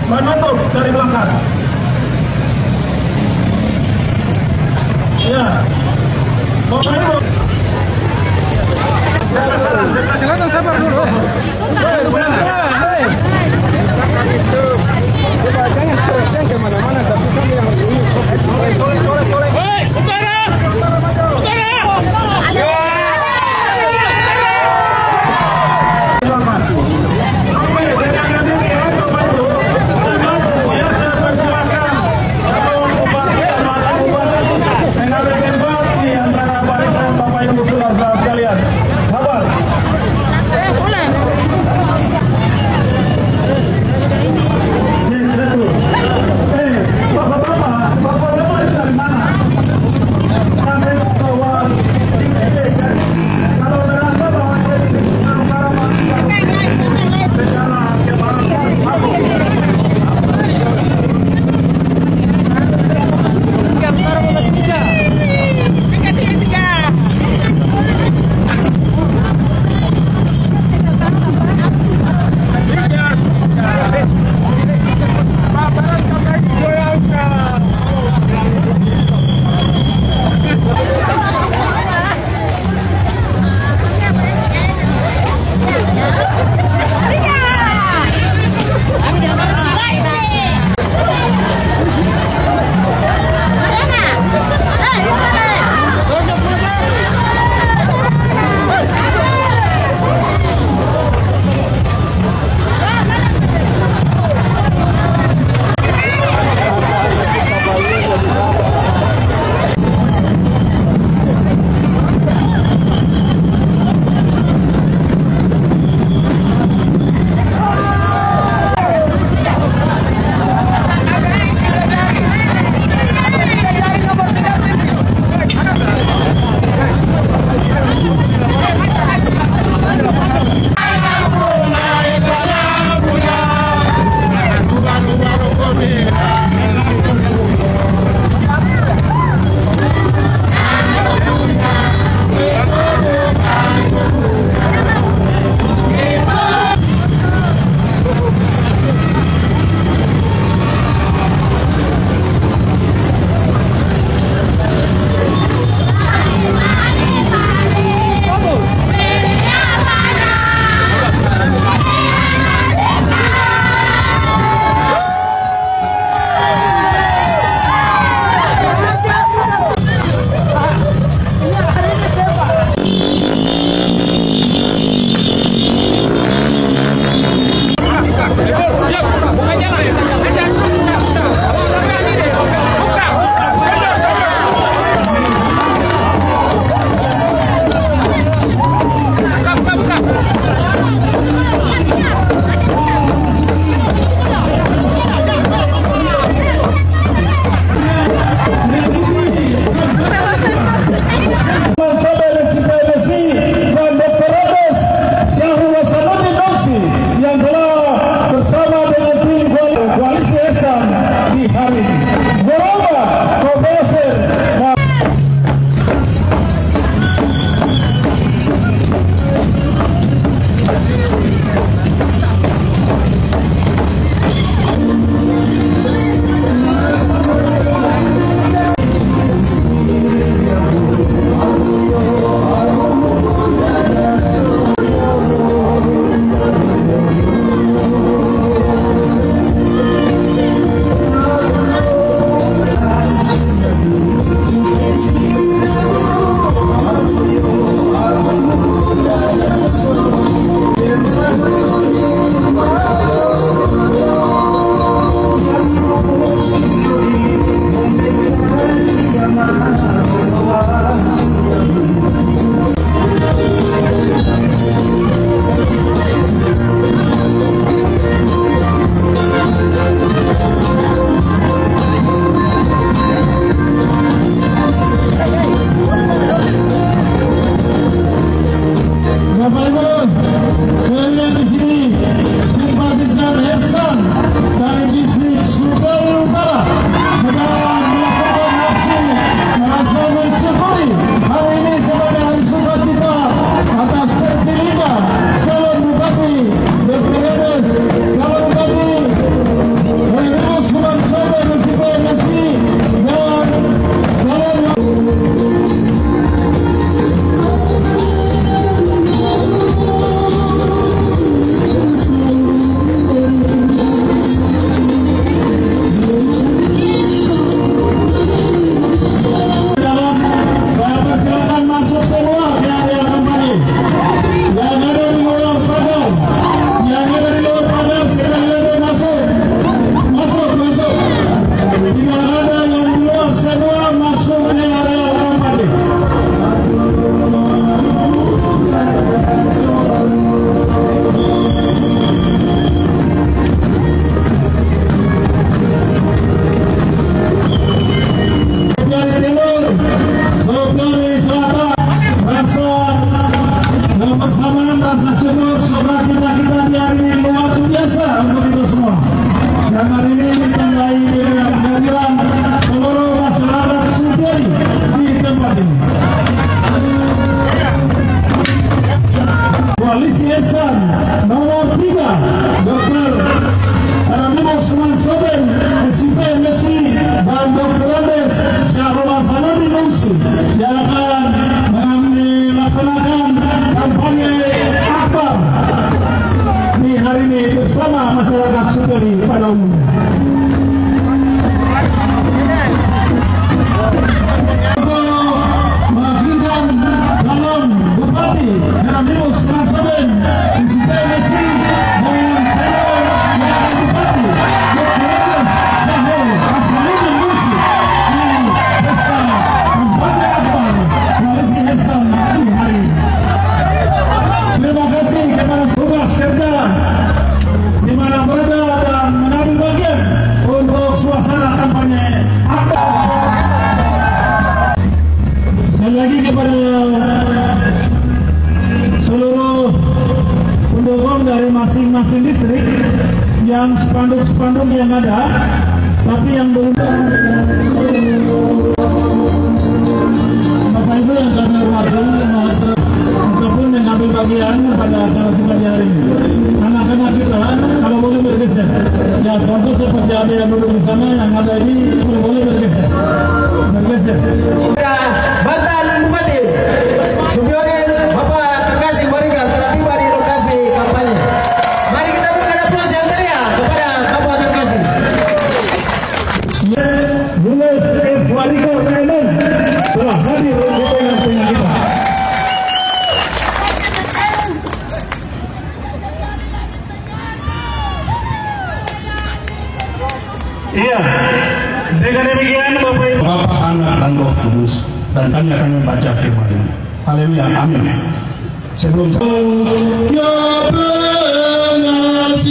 menutup dari belakang. Ya, Bapak Ibu. Silakan sabar dulu. Jangan kemana-mana, tapi kami yang Senang Soben, SIP Messi, dan Dr. Andes Syahrul Hasanudin Mungsi yang akan melaksanakan kampanye akbar di hari ini bersama masyarakat Superi pada umumnya. Bupati Narabimus Senang Soben, SIP Messi, dan Bupati Dr. Andes Syahrul Hasanudin Mungsi di pesta kampanye akbar koalisi Hesan di hari ini. Terima kasih kepada tugas kerja di mana berada dan mengambil bagian untuk suasana kampanye akbar. Sekali lagi kepada seluruh pendukung dari masing-masing distrik yang spanduk-spanduk yang ada, tapi yang belum. Bapak Ibu yang kami hormati, ataupun yang ambil bagian pada acara kita hari ini, anak-anak kita kalau boleh bergeser, ya contoh seperti ada yang duduk di sana, yang ada ini boleh bergeser. Mantan Bupati Supiorin Bapak Terkasih Waringin telah tiba di lokasi kampanye. Mari kita berikan aplaus yang meriah kepada Bapak Terkasih. Julius F. Waringin Thailand telah hadir di tengah-tengah kita. Iya, dengan demikian Bapak Ibu, Bapa, Anak, dan Roh Kudus, dan kami akan membaca firman ini. Haleluya, amin. Sebelum ya pengasih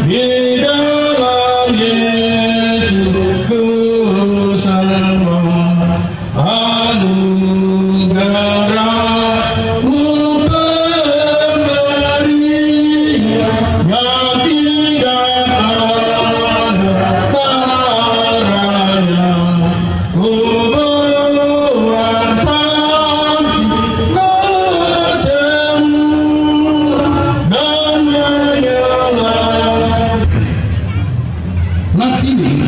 di dalam Yesus ku sama anugerahmu pemberi yang tidak ada taranya. Hubungan saksi kosong dan menyala. Nats ini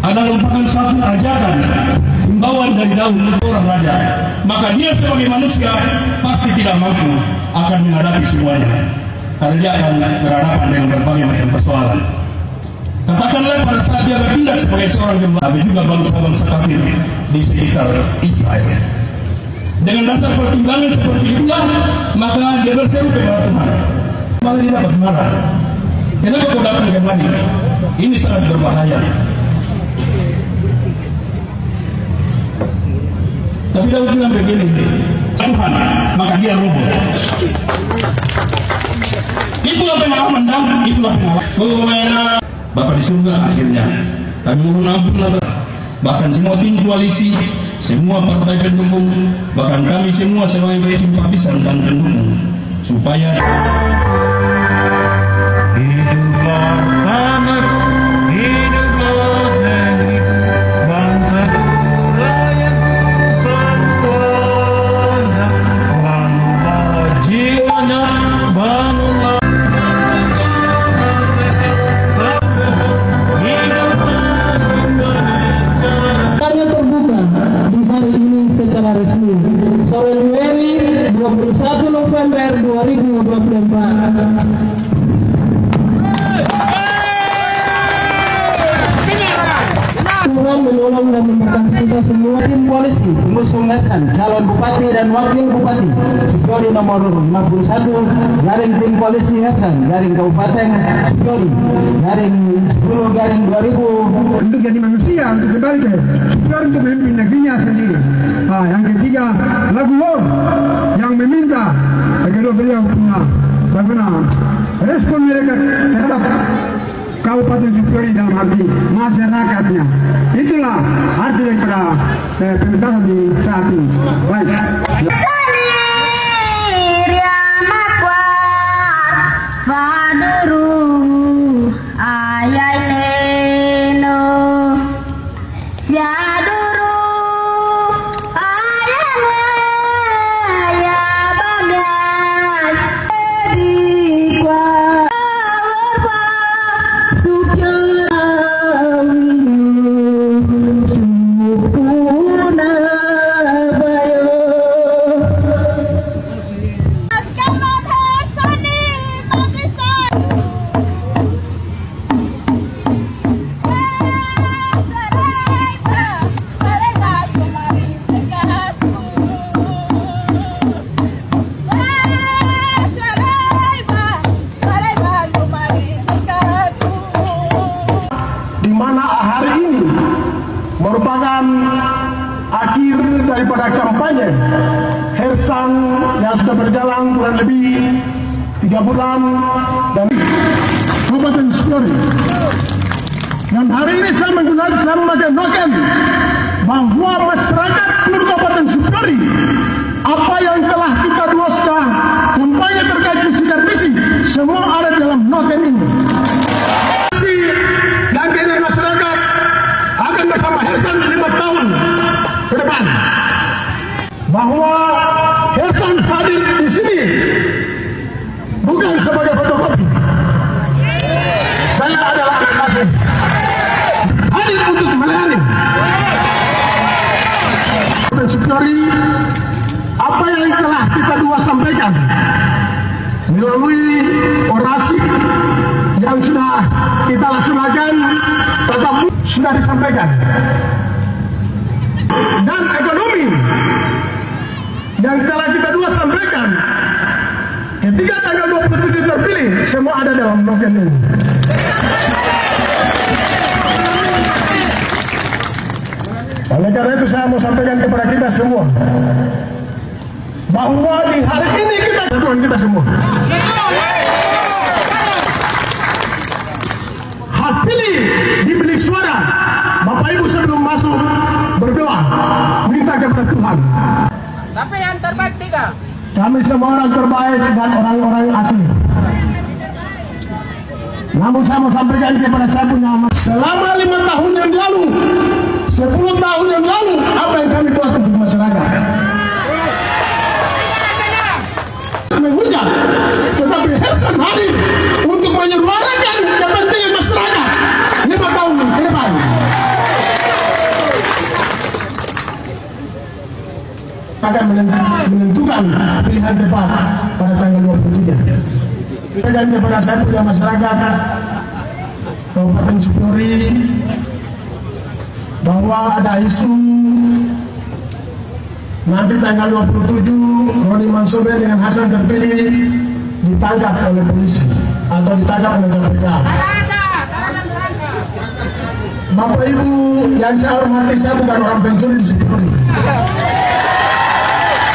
adalah merupakan satu ajaran himbauan dari Daud orang raja. Maka dia sebagai manusia pasti tidak mampu akan menghadapi semuanya, karena dia akan berhadapan dengan berbagai macam persoalan. Katakanlah pada saat dia bertindak sebagai seorang gembala, tapi juga bangsa-bangsa kafir di sekitar Israel. Dengan dasar pertimbangan seperti itulah, maka dia berseru kepada Tuhan. Malah dia dapat marah. Kenapa kau datang kemari? Ini sangat berbahaya. Tapi Daud bilang begini, Tuhan, maka dia roboh. Itulah pengalaman Daud, itulah pengalaman. Bapak di surga akhirnya kami mohon ampun atas bahkan semua tim koalisi, semua partai pendukung, bahkan kami semua sebagai simpatisan dan pendukung, supaya hiduplah tanahku, hiduplah negeri, bangsaku, rakyatku sempurna, bangunlah jiwanya, bangunlah. Secara resmi Februari 21 November 2024. Tuhan menolong dan memberkati kita semua. Tim koalisi pengusung Hesan calon bupati dan wakil bupati Supiori nomor 61 garing tim koalisi Hesan garing Kabupaten Supiori garing 10 garing 2000 untuk jadi manusia, untuk kembali ke Supiori untuk memimpin negerinya sendiri. Nah, yang ketiga lagu Lord yang meminta agar beliau punya bagaimana respon mereka terhadap Kabupaten Supiori dalam arti masyarakatnya. Itulah arti daripada pementasan di saat ini. Baik. bulan akhir daripada kampanye Hersan yang sudah berjalan kurang lebih 3 bulan dari Kabupaten Sipiori. Dan hari ini saya memakai noken bahwa masyarakat seluruh Kabupaten Sipiori, apa yang telah kita luaskan kampanye terkait visi dan misi, semua ada dalam noken ini. Dan keinginan masyarakat akan bersama Hersan 5 tahun ke depan. Bahwa Hersan hadir di sini bukan sebagai fotokopi. Saya adalah anak kasih. Hadir untuk melayani. Dan Sipiori, apa yang telah kita dua sampaikan melalui orasi yang sudah kita laksanakan, tetap sudah disampaikan. Dan ekonomi yang telah kita dua sampaikan ketika tanggal 27 terpilih, semua ada dalam noken ini. Oleh karena itu saya mau sampaikan kepada kita semua bahwa di hari ini kita Tuhan kita semua. Hak pilih di bilik suara. Bapak Ibu sebelum masuk berdoa minta kepada Tuhan. Tapi yang terbaik 3. Kami semua orang terbaik dan orang-orang asli. Namun saya mau sampaikan kepada saya punya selama 5 tahun yang lalu, 10 tahun yang lalu, apa yang kami buat untuk masyarakat? Menghujat, tetapi Hersan hadir untuk menyuarakan kepentingan masyarakat 5 tahun ke depan. Akan menentukan pilihan tepat pada tanggal 23. Dan kepada saya punya masyarakat Kabupaten Sipiori bahwa ada isu nanti tanggal 27 Roni Mansobe dengan Hasan terpilih ditangkap oleh polisi atau ditangkap oleh KPK. Bapak Ibu yang saya hormati, saya bukan orang pencuri di Sipiori.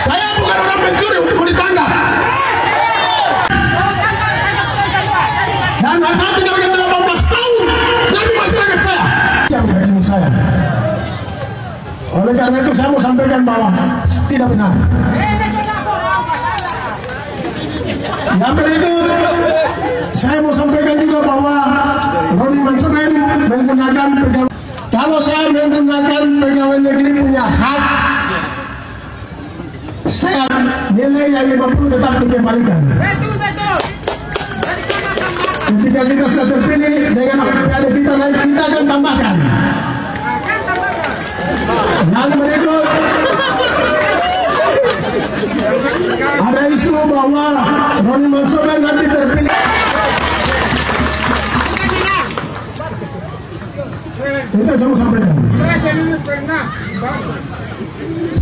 Saya bukan orang pencuri untuk ditangkap. Dan saya tinggalkan 18 tahun dari masyarakat saya yang berkini saya. Oleh karena itu saya mau sampaikan bahwa tidak benar. Yang berikut saya mau sampaikan juga bahwa Roni Mansobe menggunakan pegawai. Kalau saya menggunakan pegawai negeri punya hak, saya nilai yang 50 tetap dikembalikan. Betul. Ketika kita sudah terpilih dengan ada kita naik, kita akan tambahkan. Yang berikut ada isu bahwa Roni Mansobe nanti terpilih. Itu saya mau sampaikan.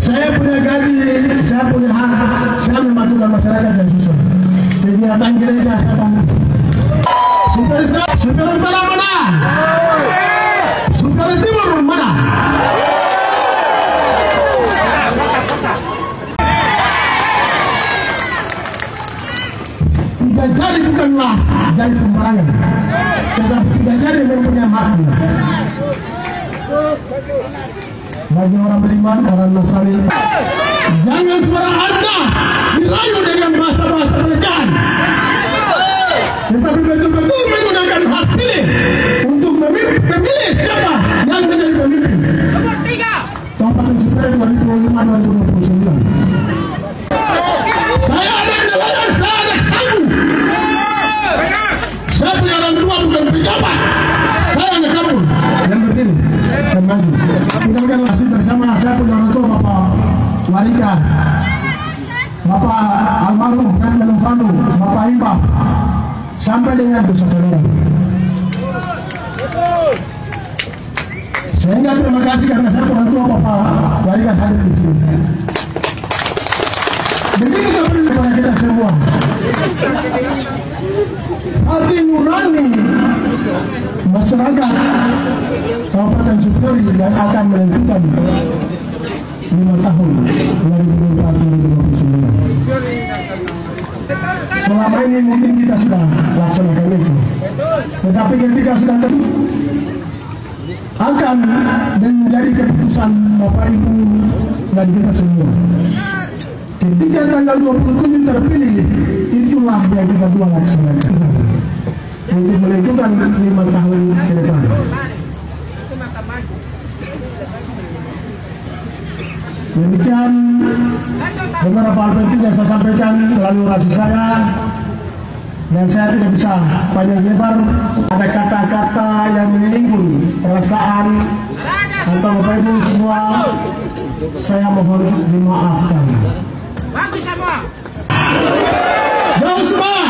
Saya punya gaji, saya punya hak, saya membantu masyarakat yang susah. Kegiatan gereja saya bangun. Sipiori Utara mana? Sipiori Timur mana? Tiga jari bukanlah jari sembarangan, tetapi tiga jari mempunyai makna. Bagi orang beriman, orang Nasrani, jangan sembarang Anda dirayu dengan bahasa-bahasa pelecehan. Tetapi betul-betul menggunakan hak pilih untuk memilih siapa yang menjadi pemimpin. Nomor 3. Kabupaten Sipiori 2025-2029. Saya ada nelayan, saya ada sagu. Saya punya orang tua bukan pejabat. Saya anak kampung yang berdiri dan maju. Kita masih bersama saya punya orang tua Bapak Warika, Bapak Almarhum Fred Melufanu, Bapak Imbah, sampai dengan saudara. Sehingga terima kasih karena saya orang tua Bapak Warika hadir di sini. Begitu seperti kepada kita semua. Hati nurani masyarakat Kabupaten Supyori yang akan menentukan 5 tahun 2024-2029. Selama ini mungkin kita sudah laksanakan itu, tetapi ketika sudah akan menjadi keputusan Bapak Ibu dan kita semua. Ketika tanggal 27 terpilih, itulah yang kita dua laksanakan untuk menentukan 5 tahun ke depan. Demikian beberapa hal penting yang saya sampaikan melalui orasi saya, dan saya tidak bisa panjang lebar. Ada kata-kata yang menyinggung perasaan atau Bapak Ibu semua, saya mohon dimaafkan. Bagus semua. Jauh semua.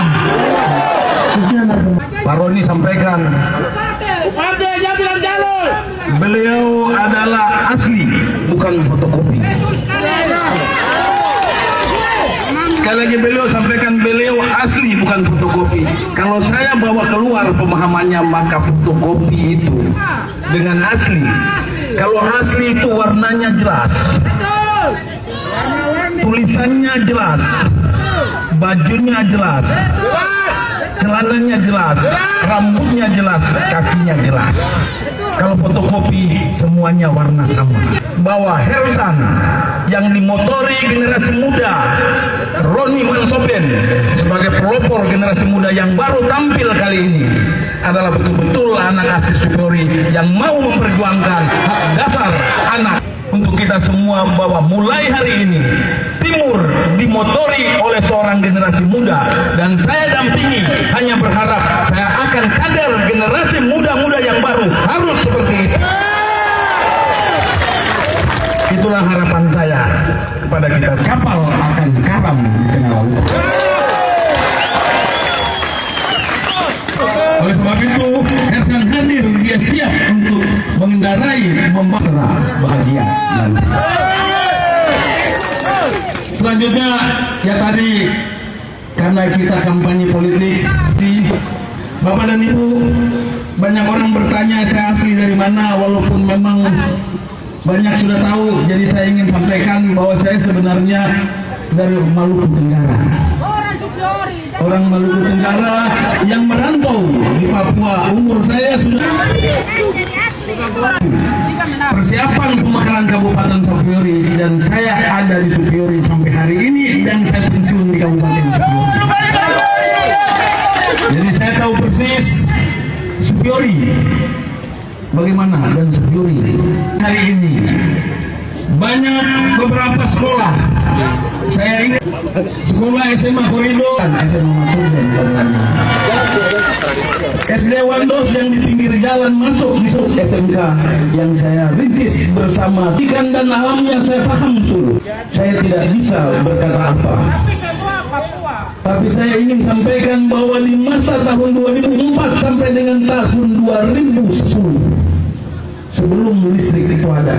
Sekian dari Pak Roni sampaikan, Bupati aja bilang jalur. beliau adalah asli, bukan fotokopi. Sekali lagi beliau sampaikan, beliau asli, bukan fotokopi. Kalau saya bawa keluar pemahamannya, maka fotokopi itu dengan asli. Kalau asli itu warnanya jelas, tulisannya jelas, bajunya jelas, celananya jelas, rambutnya jelas, kakinya jelas. Kalau fotokopi semuanya warna sama. Bahwa Hersan yang dimotori generasi muda, Roni Mansoben sebagai pelopor generasi muda yang baru tampil kali ini, adalah betul-betul anak asli Supyori yang mau memperjuangkan hak dasar anak. Untuk kita semua, bahwa mulai hari ini Timur dimotori oleh seorang generasi muda, dan saya dampingi, hanya berharap saya akan kader generasi muda-muda yang baru harus seperti itu. Itulah harapan saya kepada kita. Kapal akan karam di tengah laut. Oleh sebab itu, Hersan hadir, dia siap untuk mengendarai, membawa bahagia. Selanjutnya, ya tadi, karena kita kampanye politik, Bapak dan Ibu, banyak orang bertanya saya asli dari mana, walaupun memang banyak sudah tahu. Jadi saya ingin sampaikan bahwa saya sebenarnya dari Maluku Tenggara. Orang Maluku Tenggara yang merantau di Papua. Umur saya sudah persiapan pemekaran Kabupaten Supyori, dan saya ada di Supyori sampai hari ini, dan saya pensiun di Kabupaten Supyori. Jadi saya tahu persis Supyori bagaimana, dan Supyori hari ini banyak beberapa sekolah. Saya ingat sekolah SMA Koridor, SMA Matudan, SD Wandos yang di pinggir jalan masuk di SMK yang saya rintis bersama. Ikan dan alamnya saya paham betul. Saya tidak bisa berkata apa. Tapi semua Papua. Tapi saya ingin sampaikan bahwa di masa tahun 2004 sampai dengan tahun 2010, sebelum listrik itu ada,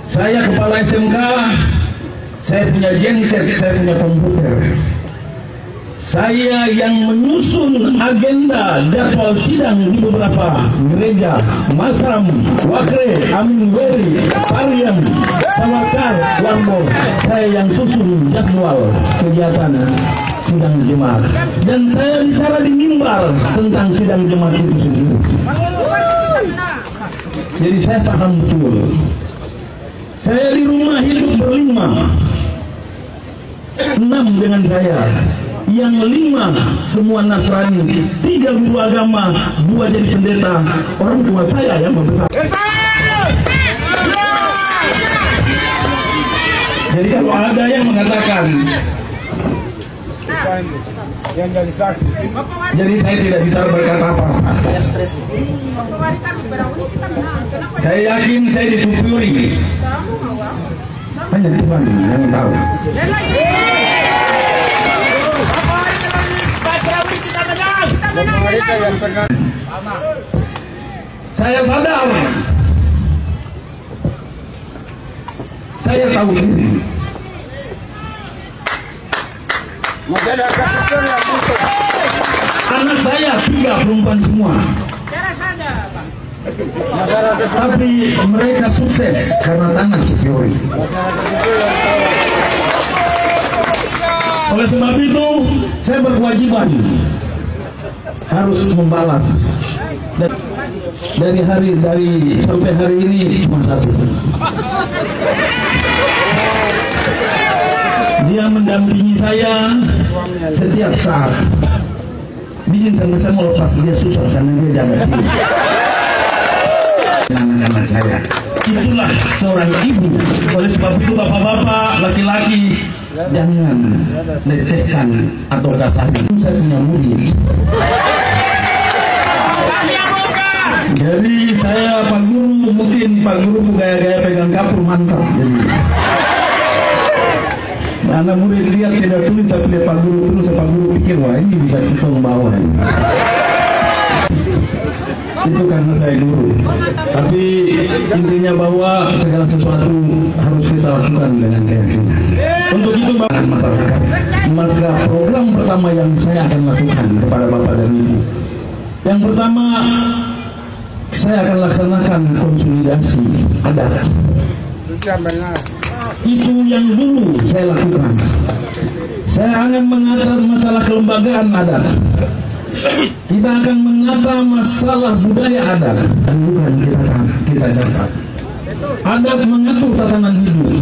saya kepala SMK, saya punya genset, saya punya komputer. Saya yang menyusun agenda jadwal sidang di beberapa gereja, Masram, Wakre, Amin Weri, Parian, Sawakar, Wambor. Saya yang susun jadwal kegiatan sidang jemaat. Dan saya bicara di mimbar tentang sidang jemaat itu sendiri. Jadi saya paham betul. Saya di rumah hidup berlima, 6 dengan saya, yang 5 semua Nasrani, 3 guru agama, 2 jadi pendeta. Orang tua saya yang membesar. Jadi kalau ada yang mengatakan, jadi saya tidak bisa berkata apa-apa. Saya yakin saya di Supyori, hanya Tuhan yang tahu. Saya sadar, saya tahu diri. Anak saya 3 perempuan semua. Tapi mereka sukses karena tangan Supiori. Oleh sebab itu, saya berkewajiban harus membalas. Dari sampai hari ini cuma satu. Dia mendampingi saya setiap saat. Bikin sampai saya mau lepas dia susah karena dia jaga sini. Anak-anak saya. Itulah seorang ibu. Oleh sebab itu bapak-bapak, laki-laki, jangan lecehkan atau kasarkan. Saya punya murid. Jadi saya Pak Guru, mungkin Pak Guru gaya-gaya pegang kapur mantap. Jadi anak murid lihat tidak tulis, saya lihat Pak Guru terus, Pak Guru pikir wah ini bisa kita membawa. Itu karena saya guru. Tapi intinya bahwa segala sesuatu harus kita lakukan dengan keyakinan. Untuk itu Bapak masyarakat, maka program pertama yang saya akan lakukan kepada Bapak dan Ibu, yang pertama saya akan laksanakan konsolidasi adat. Itu yang dulu saya lakukan. Saya akan mengatur masalah kelembagaan adat. Kita akan menata masalah budaya adat. Dan bukan kita dapat. Adat mengatur tatanan hidup.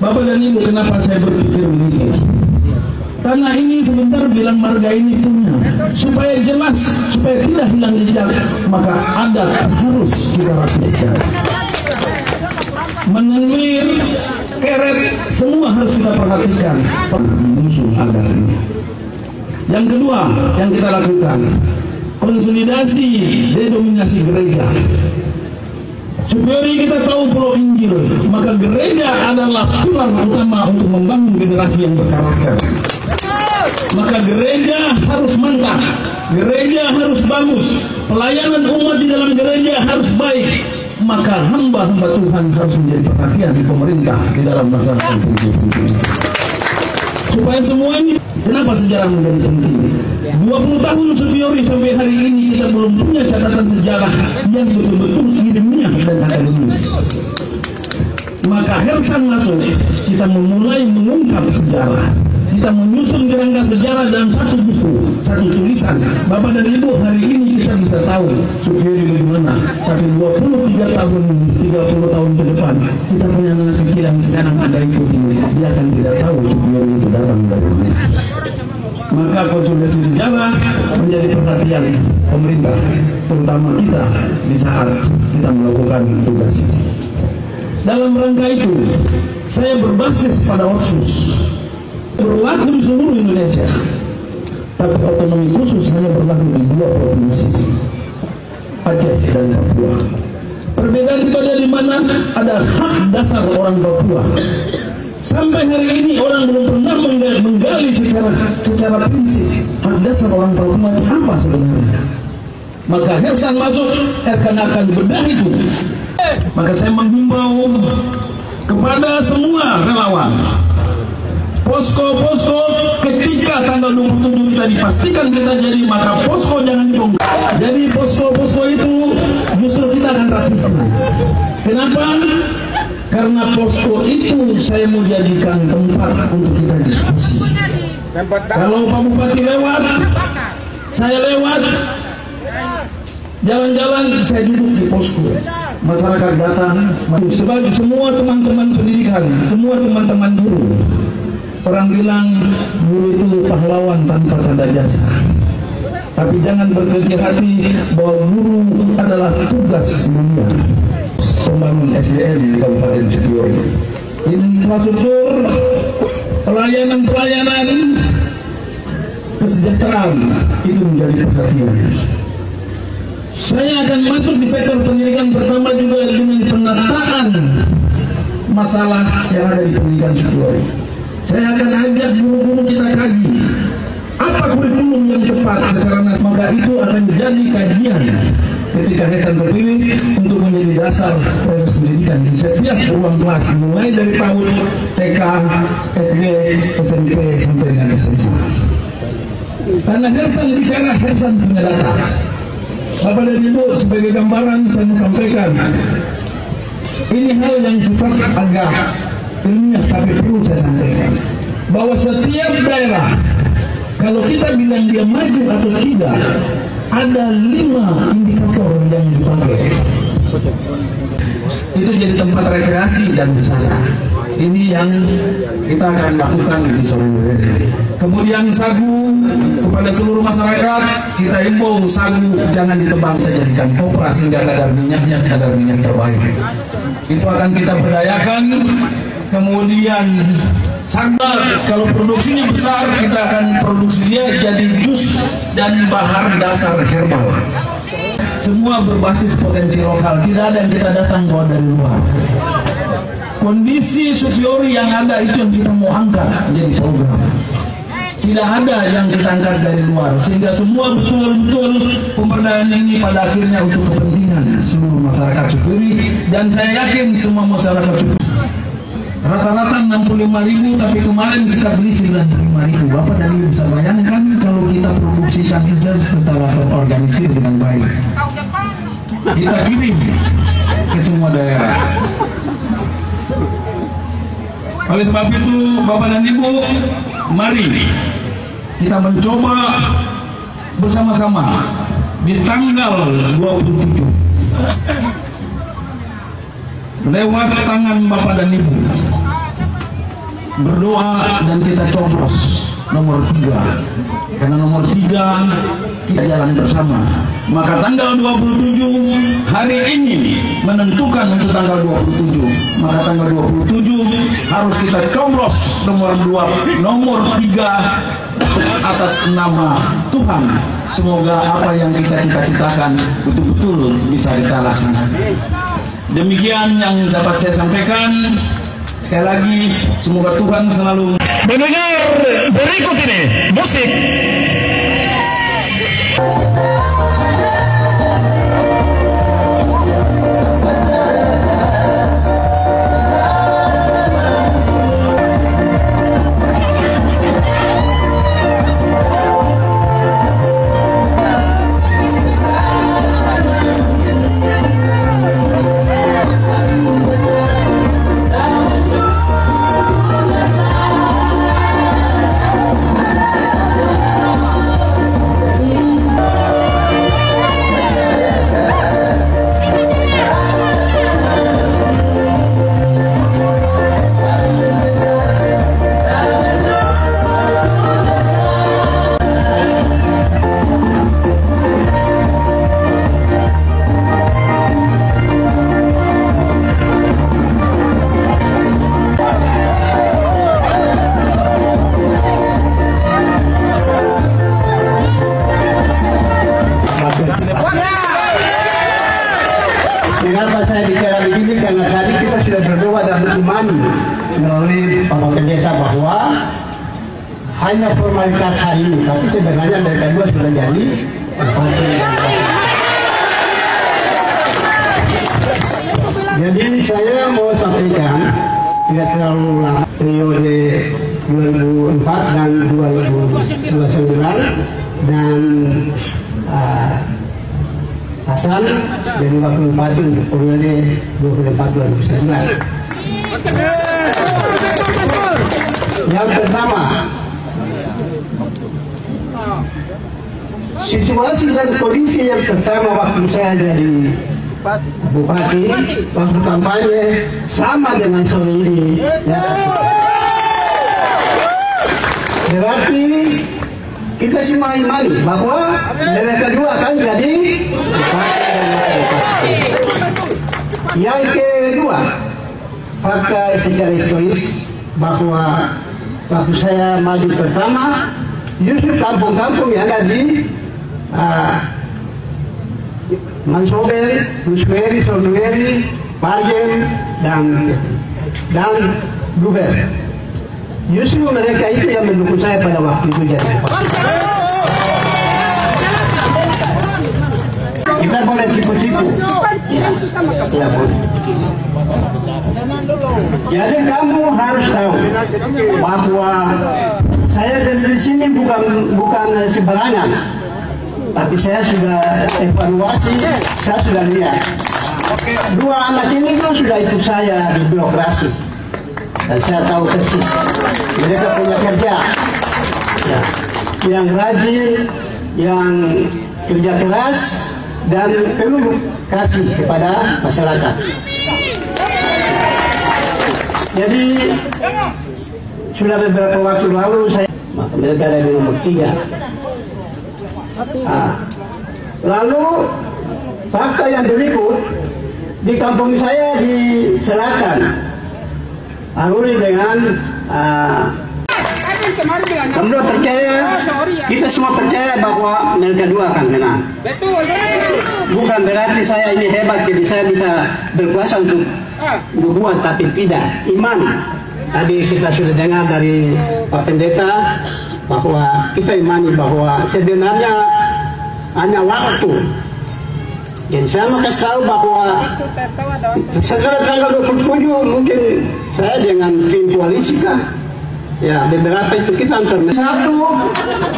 Bapak dan Ibu, kenapa saya berpikir begitu? Karena ini sebentar bilang marga ini punya. Supaya jelas, supaya tidak hilang jejak, maka adat harus kita rapikan. Menenwir, keret, semua harus kita perhatikan. Musuh adat ini. Yang kedua yang kita lakukan, konsolidasi dedominasi gereja. Supiori kita tahu Pulau Injil, maka gereja adalah pilar utama untuk membangun generasi yang berkarakter. Maka gereja harus mantap, gereja harus bagus, pelayanan umat di dalam gereja harus baik. Maka hamba-hamba Tuhan harus menjadi perhatian di pemerintah di dalam melaksanakan fungsi-fungsi ini. Supaya semua ini, kenapa sejarah menjadi penting? 20 tahun Supiori sampai hari ini kita belum punya catatan sejarah yang betul-betul ilmiah dan akademis. Maka Hersan masuk, kita memulai mengungkap sejarah. Kita menyusun kerangka sejarah dalam satu buku, satu tulisan. Bapak dan Ibu, hari ini kita bisa tahu Supiori bagaimana. Tapi 23 tahun, 30 tahun ke depan, kita punya anak kecil yang sekarang ada ikut ini, dia akan tidak tahu Supiori itu datang dari mana. Maka konsolidasi sejarah menjadi perhatian pemerintah, terutama kita di saat kita melakukan tugas. Dalam rangka itu, saya berbasis pada Otsus. Berlaku di seluruh Indonesia, tapi otonomi khusus hanya berlaku di 2 provinsi, Aceh dan Papua. Perbedaan itu ada di mana? Ada hak dasar orang Papua. Sampai hari ini orang belum pernah menggali secara prinsip hak dasar orang Papua itu apa sebenarnya. Maka Hersan masuk, akan bedah itu. Maka saya menghimbau kepada semua relawan, posko-posko ketika tanggal 27 kita dipastikan kita jadi, maka posko jangan dibongkar. Jadi posko-posko itu justru kita akan rapikan. Kenapa? Karena posko itu saya mau jadikan tempat untuk kita diskusi. Kalau Pak Bupati lewat, saya lewat, jalan-jalan saya duduk di posko. Masyarakat datang, sebagai semua teman-teman pendidikan, semua teman-teman guru. Orang bilang guru itu pahlawan tanpa tanda jasa. Tapi jangan berkecil hati bahwa guru adalah tugas mulia. Pembangun SDM di Kabupaten Supiori, infrastruktur, pelayanan-pelayanan, kesejahteraan itu menjadi perhatian. Saya akan masuk di sektor pendidikan pertama juga dengan penataan masalah yang ada di pendidikan Supiori. Saya akan ajak guru-guru kita kaji apa kurikulum yang tepat secara nasional. Maka itu akan menjadi kajian ketika Hersan terpilih untuk menjadi dasar proses pendidikan di setiap ruang kelas, mulai dari PAUD, TK, SD, SMP sampai dengan SMA. Karena Hersan bicara, Hersan punya data. Bapak dan Ibu, sebagai gambaran saya mau sampaikan, ini hal yang sifat agak ilmiah tapi perlu saya sampaikan, bahwa setiap daerah kalau kita bilang dia maju atau tidak, ada 5 indikator yang dipakai. Itu jadi tempat rekreasi dan wisata. Ini yang kita akan lakukan di Solo. Kemudian sagu, kepada seluruh masyarakat kita imbau sagu jangan ditebang, kita jadikan kopra sehingga kadar minyak terbaik. Itu akan kita berdayakan. Kemudian sagu kalau produksinya besar, kita akan produksinya jadi jus dan bahan dasar herbal. Semua berbasis potensi lokal, tidak ada yang kita datang bawa dari luar. Kondisi sosiori yang ada itu yang kita mau angkat jadi program. Tidak ada yang kita angkat dari luar, sehingga semua betul-betul pemberdayaan ini pada akhirnya untuk kepentingan seluruh masyarakat Cukuri, dan saya yakin semua masyarakat Cukuri. Rata-rata 65.000, tapi kemarin kita beli 95.000. Bapak dan Ibu bisa bayangkan kalau kita produksikan secara terorganisir dengan baik, kita kirim ke semua daerah. Oleh sebab itu, Bapak dan Ibu, mari kita mencoba bersama-sama di tanggal 27 lewat tangan Bapak dan Ibu berdoa dan kita coblos nomor 3, karena nomor 3 kita jalan bersama. Maka tanggal 27 hari ini menentukan untuk tanggal 27. Maka tanggal 27 harus kita coblos nomor 3 atas nama Tuhan. Semoga apa yang kita cita-citakan betul-betul bisa kita laksanakan. Demikian yang dapat saya sampaikan. Sekali lagi, semoga Tuhan selalu mendengar berikut ini musik. Kenapa saya bicara begini? Karena tadi kita sudah berdoa dan beriman melalui Bapak Pendeta bahwa hanya formalitas hari ini, tapi sebenarnya dari kedua sudah jadi. Jadi saya mau sampaikan tidak terlalu lama, periode 2004 dan 2029 dan Hasan dari wakil bupati untuk periode 2024-2029. Yang pertama, situasi dan kondisi yang pertama waktu saya jadi bupati, waktu kampanye sama dengan sore ini. Ya. Berarti kita semua imani bahwa mereka kedua akan jadi bupati dan wakil bupati. Yang kedua, fakta secara historis bahwa waktu saya maju pertama, justru kampung-kampung yang ada di Mansobel, Lusweri, Solweri, Pajem, dan Guber. Justru mereka itu yang mendukung saya pada waktu itu jadi. Kita boleh tipu-tipu. Ya, boleh. Jadi kamu harus tahu bahwa saya dari sini bukan sembarangan. tapi saya sudah evaluasi, saya sudah lihat. Dua anak ini kan sudah ikut saya di birokrasi, dan saya tahu persis mereka punya kerja, ya, yang rajin, yang kerja keras, dan penuh kasih kepada masyarakat. Jadi sudah beberapa waktu lalu saya mereka ada di nomor 3. Lalu fakta yang berikut di kampung saya di selatan, Aruri dengan Kamdo percaya, kita semua percaya bahwa mereka dua akan menang. Bukan berarti saya ini hebat, jadi saya bisa berkuasa untuk berbuat, tapi tidak. Iman. Tadi kita sudah dengar dari Pak Pendeta bahwa kita imani bahwa sebenarnya hanya waktu. Jadi saya mau kasih tahu bahwa setelah tanggal 27 mungkin saya dengan tim koalisi kan. Ya, beberapa itu kita antar 1,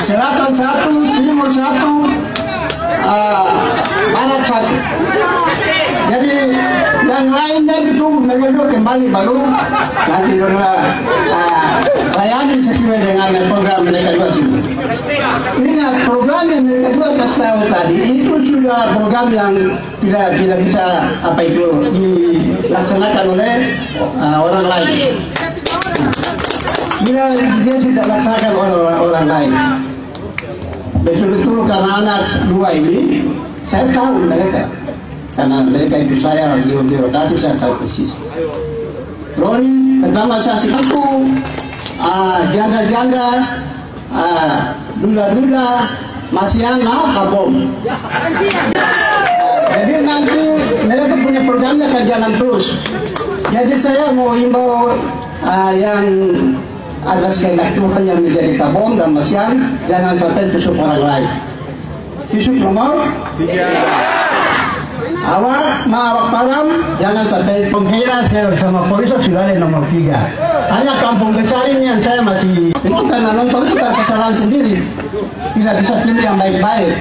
selatan 1, timur 1, barat 1. Jadi yang lainnya itu mereka kembali baru nanti layani sesuai dengan program mereka dua sini. Ingat program yang mereka dua kasih tahu tadi itu sudah program yang tidak bisa dilaksanakan oleh orang lain. Bila dia sudah laksanakan oleh orang lain, betul-betul karena anak dua ini saya tahu mereka, karena mereka itu saya di birokrasi, saya tahu persis. Roni pertama saya sibuk, janda-janda, duda-duda masih anak kabom. Jadi nanti mereka punya programnya akan jalan terus. Jadi saya mau himbau yang atas kehendak Tuhan yang menjadi tabung dan masian, jangan sampai tusuk orang lain. Tusuk nomor 3. Awak param, jangan sampai penghira saya bersama polisi sudah ada nomor 3. Hanya kampung besar ini yang saya masih itu karena nonton itu kesalahan sendiri, tidak bisa pilih yang baik-baik.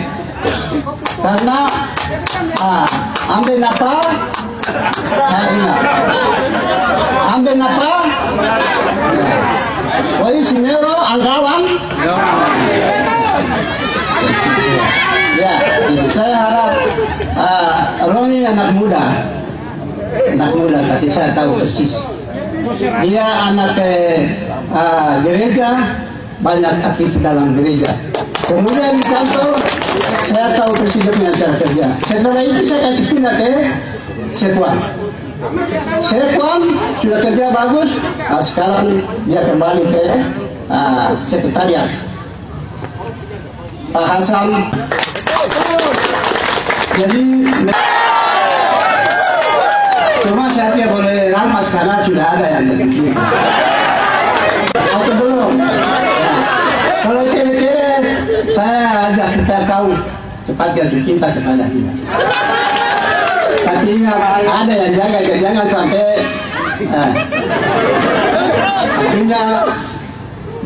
Karena ambil apa? Ambil apa? Wali Sinero Anggawan. Ya, saya harap Roni anak muda, tapi saya tahu persis. Dia anak gereja, banyak aktif dalam gereja. Kemudian di kantor, saya tahu persis dengan cara kerja. Setelah itu saya kasih pindah ke Sekuan. Sekuan sudah kerja bagus, sekarang dia kembali ke sekretariat. Pak Hasan. Jadi cuma saya tidak boleh rampas karena sudah ada yang begitu. Atau belum? Ya. Kalau cewek-cewek saya ajak kita tahu cepat jatuh cinta kepada dia. Tapi ada yang jaga, jangan sampai akhirnya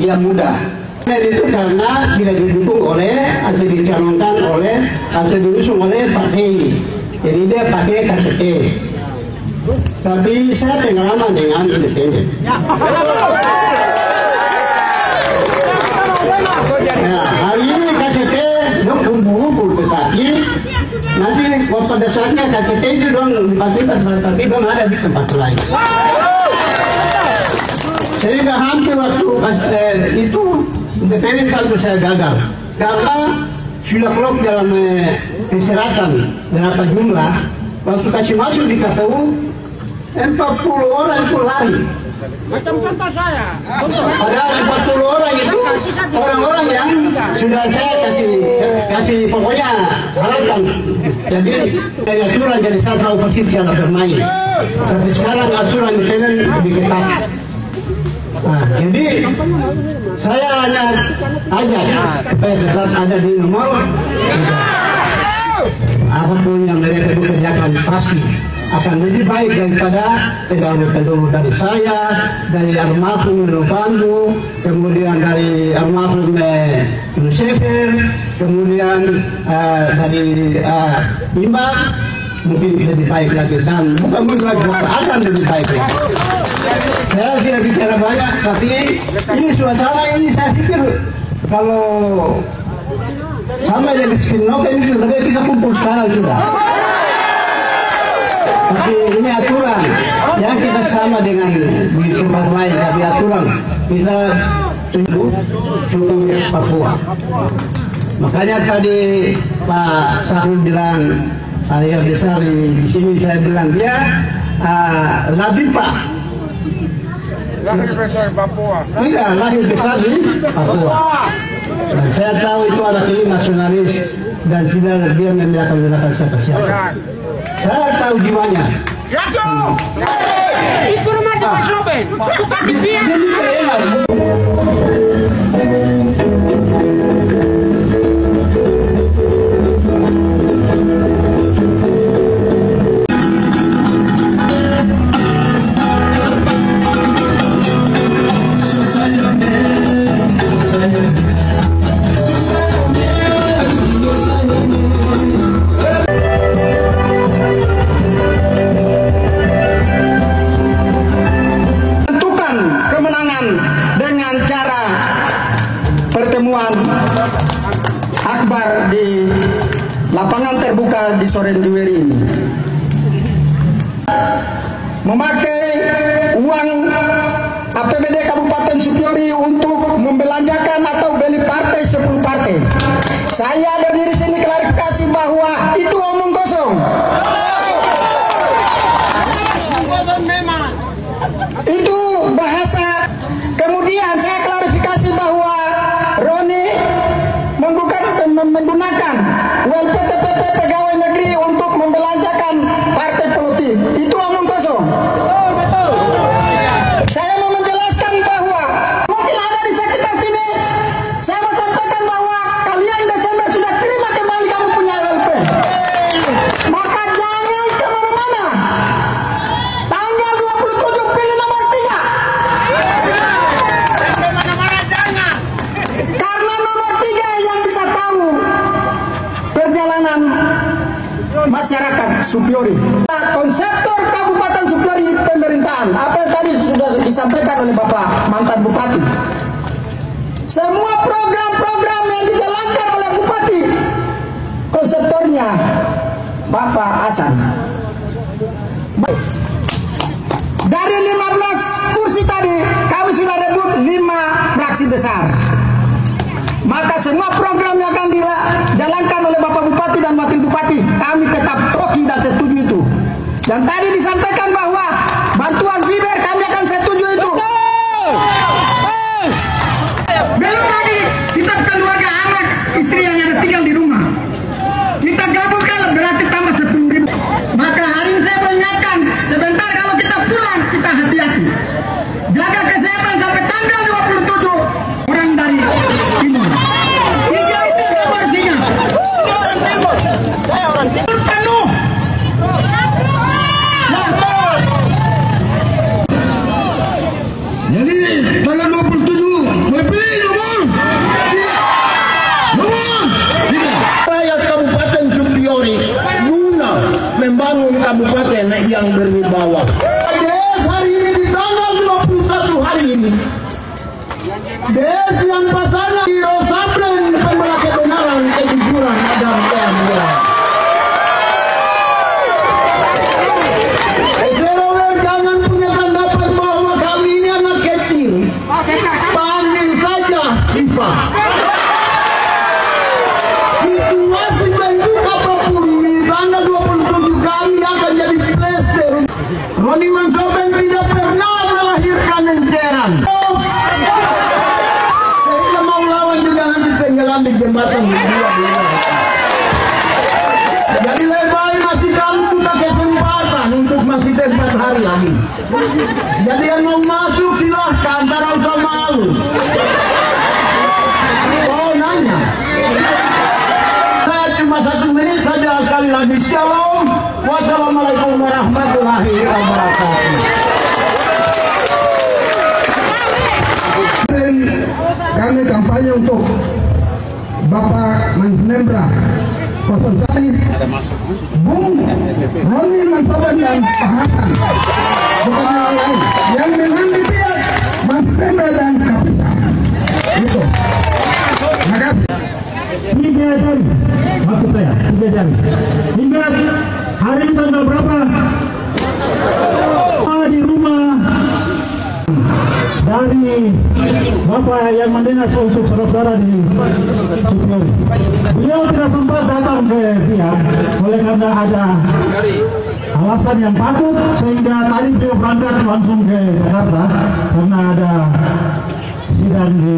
dia mudah. Itu karena tidak didukung oleh atau dicalonkan oleh atau diusung oleh partai. Jadi dia pakai KTP. Tapi saya pengalaman dengan independen. Nah, hari ini KTP kumpul-kumpul, tetapi nanti pada saatnya KTP itu dong dipastikan tapi dong ada di tempat lain. Sehingga hampir waktu itu independen satu saya gagal karena sudah klop dalam persyaratan berapa jumlah, waktu kasih masuk di KPU 40 orang itu lari. Macam contoh saya. Padahal 40 orang itu orang-orang yang sudah saya kasih pokoknya harapan. Jadi aturan jadi saya tahu persis cara bermain. Tapi sekarang aturan independen lebih ketat. Nah, jadi saya hanya ajak supaya tetap ada di nomor 3. Apapun yang mereka bekerjakan pasti akan lebih baik daripada pendahulu dari saya, dari almarhum Novandu, kemudian dari almarhum Nusefer, kemudian dari Imam, mungkin lebih baik lagi, dan bukan akan lebih baik lagi. Saya tidak bicara banyak, tapi ini suasana ini saya pikir kalau sama jadi Sinoke ini lebih kita kumpul sekarang juga. Tapi ini aturan yang kita sama dengan di tempat lain, tapi aturan kita tunggu suku Papua. Makanya tadi Pak Sahrul bilang Arya besar di sini, saya bilang dia lahir Pak. Lahir besar Papua. Tidak, lahir besar di Papua. Dan saya tahu itu anak ini nasionalis dan tidak dia membiarkan siapa-siapa. Saya tahu jiwanya. Itu rumah di Mas Ruben. Bukan di Biak. Akbar di lapangan terbuka di sore Duweri ini memakai uang APBD Kabupaten Supiori untuk membelanjakan atau beli partai 10 partai. Saya berdiri sini klarifikasi bahwa itu omong kosong. Itu bahasa. Kemudian saya klarifikasi bahwa Roni menggunakan ULPTPP pegawai negeri untuk membelanjakan partai politik. Itu omong kosong. Saya mau menjelaskan bahwa mungkin ada di sekitar sini. Saya mau sampaikan bahwa kalian Desember sudah terima kembali kamu punya ULP. Maka jangan kemana-mana. Tanggal 27 pilih nomor 3. Karena nomor 3 yang bisa tahu perjalanan masyarakat Supiori. Konseptor Kabupaten Supiori pemerintahan, apa yang tadi sudah disampaikan oleh Bapak mantan Bupati. Semua program-program yang dijalankan oleh Bupati, konseptornya Bapak Hasan. Dari 15 kursi tadi, kami sudah rebut 5 fraksi besar. Maka semua program yang akan dijalankan oleh Bapak Bupati dan Wakil Bupati, kami tetap toki dan setuju itu. Dan tadi disampaikan bahwa bantuan fiber kami akan setuju itu. Belum lagi kita keluarga anak istri yang ada tinggal di rumah. Kita gabungkan berarti tambah 10.000. Maka hari ini saya mengingatkan, sebentar kalau kita pulang kita hati-hati. Jaga kesehatan sampai tanggal 27 orang dari timur. 3 itu kabarnya. Orang timur. Saya orang timur penuh. Jadi tanggal 27 mau pilih nomor 3. Rakyat Kabupaten Supiori guna membangun kabupaten yang berwibawa. Des hari ini di tanggal 21 hari ini, Des yang pasangan di Rosabren pembela kebenaran, kejujuran dan keadilan. SRW jangan punya pendapat bahwa kami ini anak kecil. Panggil saja Siva. Situasi bentuk apapun di tanggal 27 kami akan jadi plaster. Roni Mansoben tidak pernah melahirkan enceran. Saya mau lawan juga nanti tenggelam di jembatan berdua. Jadi lebay masih kamu punya kesempatan untuk masih 4 hari lagi. Jadi yang mau masuk silahkan, tak usah malu. Oh nanya. Saya cuma 1 menit saja sekali lagi. Shalom. Wassalamualaikum warahmatullahi wabarakatuh. Kami kampanye untuk Bapak Mansnembra 01 Bung Roni Mansaban dan Pak Hasan, bukan yang lain yang mengambil pihak Mansnembra dan Kapisa itu. Maka 3 jari, maksud saya 3 jari. Hingga hari tanggal berapa? Di rumah dari Bapak yang mendinas untuk saudara di Supiori. Beliau tidak sempat datang ke pihak oleh karena ada alasan yang patut, sehingga tadi beliau berangkat langsung ke Jakarta karena ada sidang di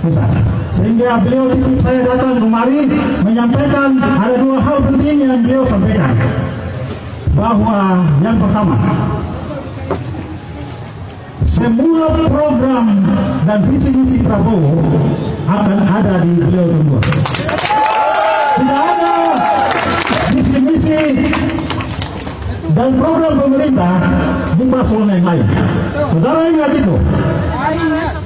pusat. Sehingga beliau titip saya datang kemari menyampaikan ada 2 hal penting yang beliau sampaikan. Bahwa yang pertama, semua program dan visi misi Prabowo akan ada di beliau berdua. Tidak ada visi misi dan program pemerintah di paslon yang lain. Saudara ingat itu.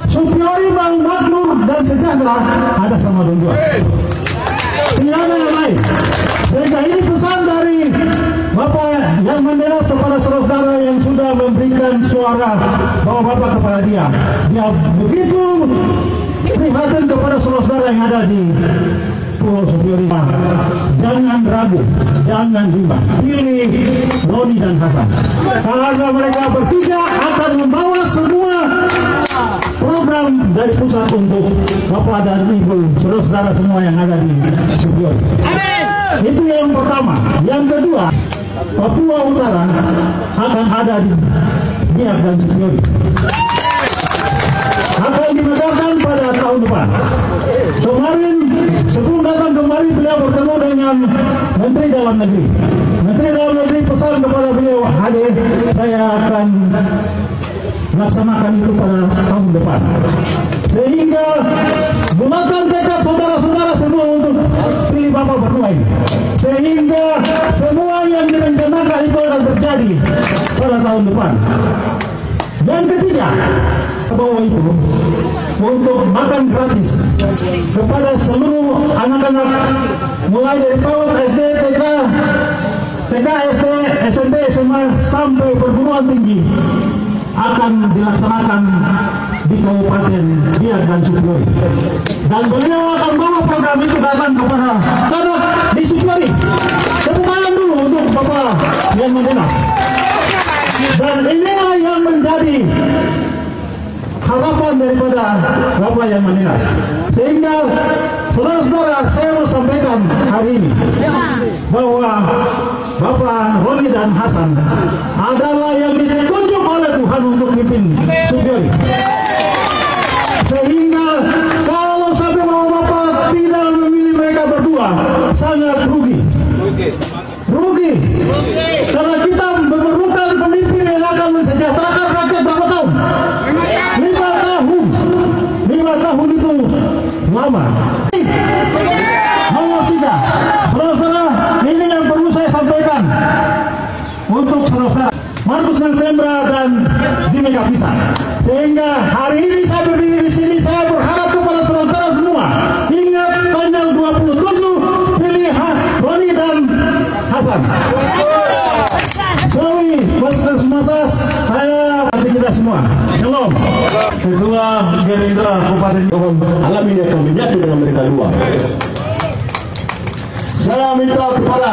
Supiori, makmur dan sejahtera ada sama berdua. Tidak ada yang lain. Sehingga ini pesan dari Bapak yang mendinas kepada saudara yang sudah memberikan suara bahwa Bapak kepada dia begitu prihatin kepada saudara yang ada di Pulau Supiori. Jangan ragu, jangan bimbang, pilih Roni dan Hasan karena mereka bertiga akan membawa semua program dari pusat untuk Bapak dan Ibu saudara semua yang ada di Supiori. Itu yang pertama. Yang kedua, Papua Utara akan ada di Biak dan Supiori. Akan dimegarkan pada tahun depan. Kemarin, sebelum datang kemari, beliau bertemu dengan Menteri Dalam Negeri. Menteri Dalam Negeri pesan kepada beliau, hadir, saya akan laksanakan itu pada tahun depan. Sehingga gunakan tekad saudara-saudara semua untuk pilih Bapak berdua ini. Sehingga semua yang direncanakan itu akan terjadi pada tahun depan. Dan ketiga, bahwa itu untuk makan gratis kepada seluruh anak-anak mulai dari PAUD, SD, TK, SD, SMP, SMA sampai perguruan tinggi akan dilaksanakan di Kabupaten Biak dan Supiori. Dan beliau akan bawa program itu datang kepada karena di Supiori. Tepuk tangan dulu untuk Bapak yang mendinas. Dan inilah yang menjadi harapan daripada Bapak yang mendinas. Sehingga saudara-saudara, saya mau sampaikan hari ini bahwa Bapak Roni dan Hasan adalah yang ditunjuk oleh Tuhan untuk pimpin Supiori. Sehingga kalau sampai bahwa Bapak tidak memilih mereka berdua, sangat rugi. Rugi. Karena kita memerlukan pemimpin yang akan mensejahterakan rakyat berapa tahun? 5 tahun. 5 tahun itu lama. Nomor 3, saudara-saudara, ini yang perlu saya sampaikan untuk saudara Markus Mansnembra dan Zimi Kapisa. Sehingga hari ini saya berdiri di sini, saya berharap kepada saudara semua, ingat tanggal 27 pilih Roni dan Hasan. Sorry, mas, saya nanti kita semua. Shalom. Ketua Gerindra Kabupaten alami menyatu dengan mereka dua. Saya minta kepada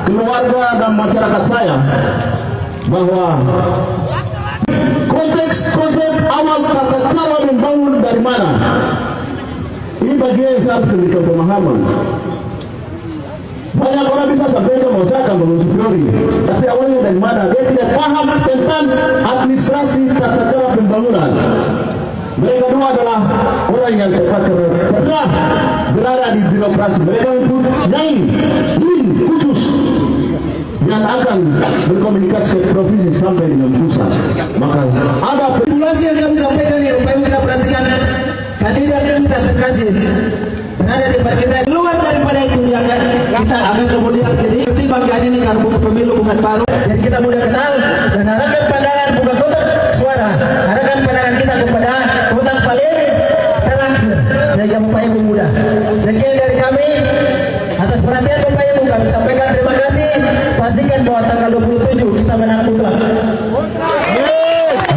keluarga dan masyarakat saya bahwa konsep awal tata cara membangun dari mana, ini bagian yang saya harus memberikan pemahaman. Banyak orang bisa sampaikan bahwa saya akan bangun Supiori, tapi awalnya dari mana? Dia tidak paham tentang administrasi tata cara pembangunan. Mereka dua adalah orang yang pernah berada di birokrasi. Mereka itu yang khusus yang akan berkomunikasi ke provinsi sampai dengan pusat. Maka ada populasi yang kami sampaikan yang kami tidak perhatikan kandidat yang tidak terkasih berada di depan kita. Luar daripada itu ya kan, kita akan kemudian jadi pertimbangan ini karena pemilu bukan baru. Jadi kita mudah kenal dan harapkan pandangan bukan kotak suara, harapkan pandangan kita kepada kotak paling terakhir. Sehingga Bapak Ibu mudah. Sekian dari kami. Atas perhatian Bapak Ibu kami sampaikan terima kasih. Pastikan bahwa tanggal 27 kita menang mutlak.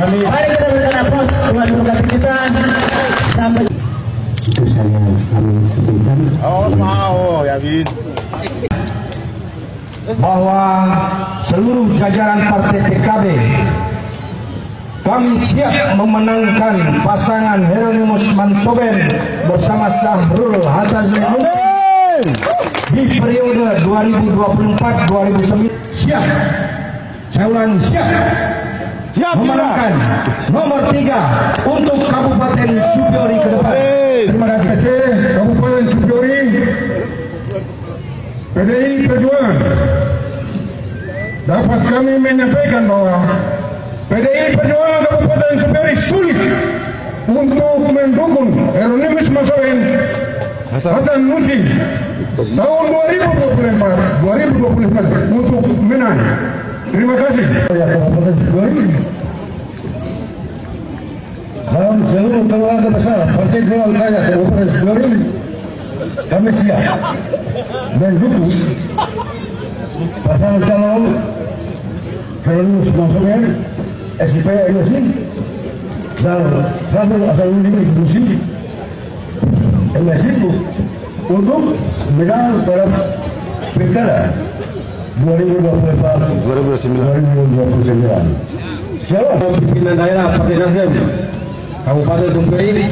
Mari kita berikan aplaus buat demokrasi kita. Sampai itu saya kami berikan. Bahwa seluruh jajaran Partai PKB kami siap memenangkan pasangan Hieronymus Mansoben bersama Syahrul Hasan di periode 2024-2029. Siap, saya ulangi, siap memenangkan nomor 3 untuk Kabupaten Supiori ke depan. Terima kasih. Kabupaten Supiori, PDI Perjuangan dapat kami menyampaikan bahwa PDI Perjuangan Kabupaten Supiori sulit untuk mendukung Hieronymus Mansoben Hasan Nusi tahun 2024 untuk menang. Terima kasih. Kabupaten Supiori dalam seluruh keluarga besar Partai Golongan Karya Kabupaten Supiori kami siap mendukung pasangan calon Hieronymus Mansoben SIP NSI dan Syahrul Hasan Nusi NSI untuk menang dalam pilkada 2024-2029. Siapa pimpinan daerah Partai Nasdem Kabupaten Supiori,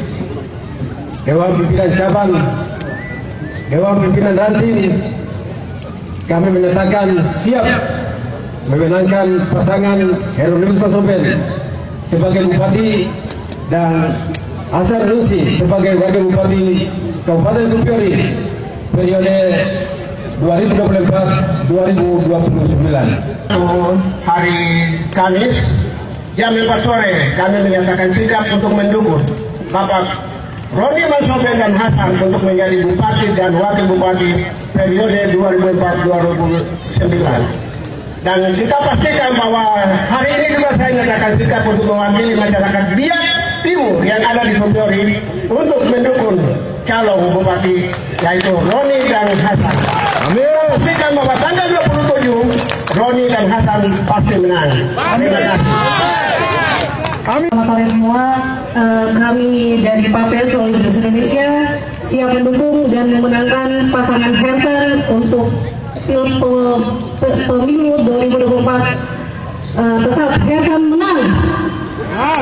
Dewan Pimpinan Cabang, Dewan Pimpinan Ranting, kami menyatakan siap memenangkan pasangan Hieronymus Mansoben sebagai Bupati dan Hasan Nusi sebagai Wakil Bupati Kabupaten Supiori periode 2024-2029. Hari Kamis jam 4 sore kami menyatakan sikap untuk mendukung Bapak Roni Mansoben dan Hasan untuk menjadi Bupati dan Wakil Bupati periode 2024-2029. Dan kita pastikan bahwa hari ini juga saya menyatakan sikap untuk mewakili masyarakat Biak Timur yang ada di Supiori untuk mendukung calon Bupati yaitu Roni dan Hasan. Amin. Pastikan bahwa tanggal 27 Roni dan Hasan pasti menang. Terima kasih. Selamat sore semua, kami dari Partai Solidaritas Indonesia siap mendukung dan memenangkan pasangan Hasan untuk pemilu 2024. Tetap Hasan menang.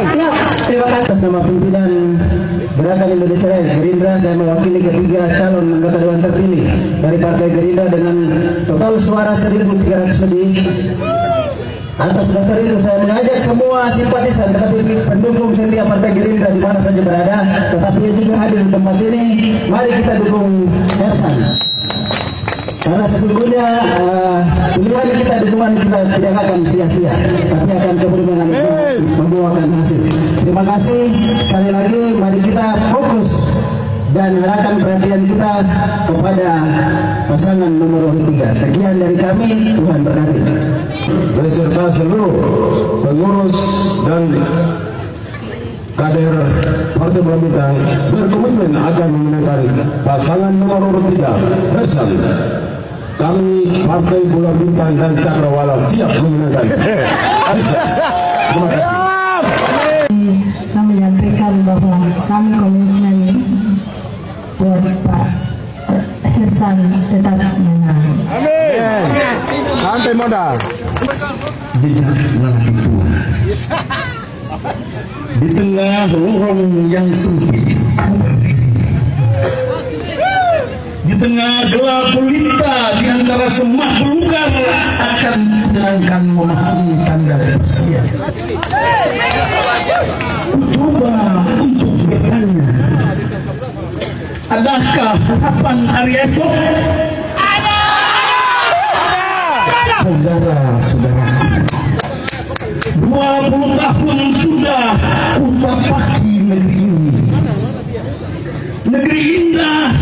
Siap, terima kasih. Sama pimpinan Gerakan Indonesia Raya Gerindra, saya mewakili ketiga calon anggota dewan terpilih dari Partai Gerindra dengan total suara 1.300 lebih. Atas dasar itu saya mengajak semua simpatisan tetapi pendukung setiap Partai Gerindra di mana saja berada, tetapi yang juga hadir di tempat ini, mari kita dukung Hasan. Karena sesungguhnya pilihan kita, dukungan kita tidak akan sia-sia, tapi akan kemudian membuahkan hasil. Terima kasih sekali lagi. Mari kita fokus dan arahkan perhatian kita kepada pasangan nomor 3. Sekian dari kami, Tuhan berkati. Beserta seluruh pengurus dan kader Partai Bulan Bintang berkomitmen akan memenangkan pasangan nomor 3 Hasan. Kami Partai Bulan Bintang dan Cakrawala siap memenangkan. Terima kasih. Kami menyampaikan bahwa kami komitmen buat Pak Hasan tetap menang. Amin. Santai modal. Di tengah lorong yang sempit, di tengah gelap gulita, di antara semak belukar akan menyenangkan memahami tanda kepastian. Coba untuk bertanya, adakah harapan hari esok? Ada. Saudara-saudara, 20 tahun sudah ku bapaki negeri ini. Negeri indah,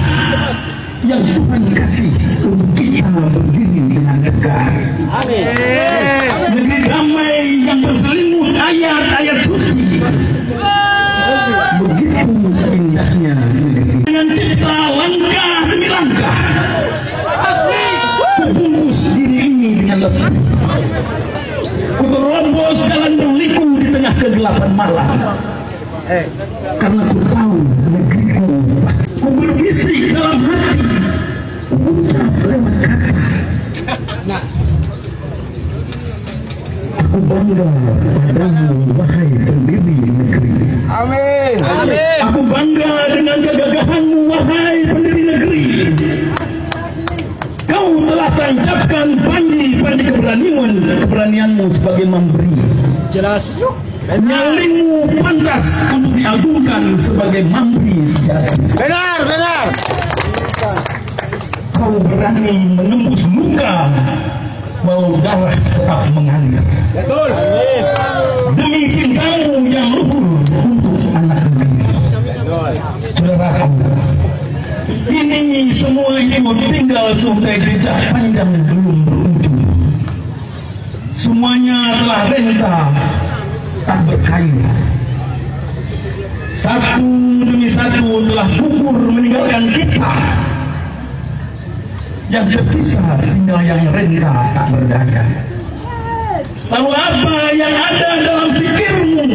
yang Tuhan kasih untuk kita berdiri dengan tegar. Negeri damai yang berselimut ayat-ayat suci. Begitu indahnya negeri. Dengan cipta langkah demi langkah, ku bungkus diri ini dengan letih. Ku terobos jalan berliku di tengah kegelapan malam. Karena ku tahu negeriku pasti. Ku berbisik dalam hati, ku ucap lewat kata. Aku bangga padamu, wahai pendiri negeri. Amin. Amin. Aku bangga dengan kegagahanmu, wahai pendiri negeri. Kau telah tancapkan panji-panji keberanianmu sebagai memberi. Jelas. Nyalimu pantas untuk diagungkan sebagai memberi sejati. Benar, benar. Kau berani menembus luka walau darah tetap mengalir. Betul. Demi cintamu yang luhur untuk anak negeri. Saudaraku, ini semua itu tinggal sebagai jejak panjang belum berujung. Semuanya telah renta, tak berkayu. Satu demi satu telah gugur meninggalkan kita. Yang tersisa tinggal yang renta tak berdaya. Lalu apa yang ada dalam pikirmu,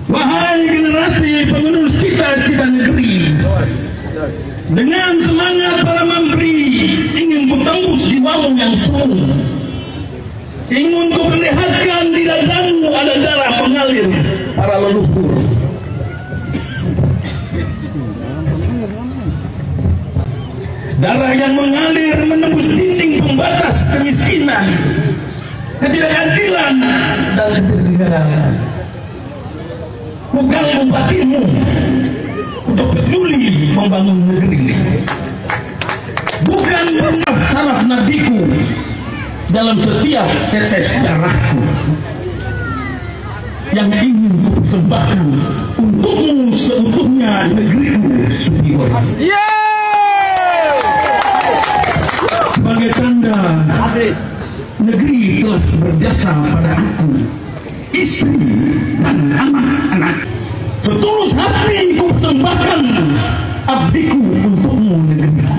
wahai generasi pemenuh cita-cita negeri? Dengan semangat para memberi, ingin kutembus jiwamu yang semu. Ingin kuperlihatkan di dadamu ada darah mengalir para leluhur. Darah yang mengalir menembus dinding pembatas kemiskinan, ketidakadilan, dan ketertinggalan. Bukan bupatimu untuk peduli membangun negeri. Bukan pernah saraf nadiku dalam setiap tetes darahku yang ingin kupersembahkan untukmu seutuhnya negeriku Sugiyoto. Sebagai tanda negeri telah berjasa pada aku, istri dan anak-anak. Setulus hati ku persembahkan abdiku untukmu negeriku.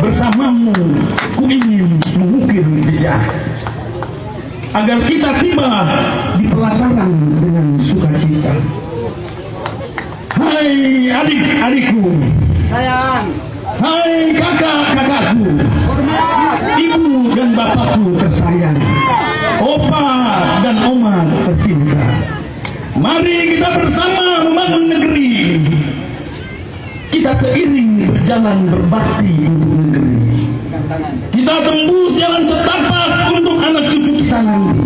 Bersamamu ku ingin mengukir jejak agar kita tiba di pelataran dengan sukacita. Hai adik-adikku, Sayang. hai kakak-kakakku, ibu dan bapakku tersayang, opa dan oma tercinta. Mari kita bersama membangun negeri. Kita seiring berjalan berbakti untuk negeri. Kita tembus jalan setapak untuk anak cucu kita nanti.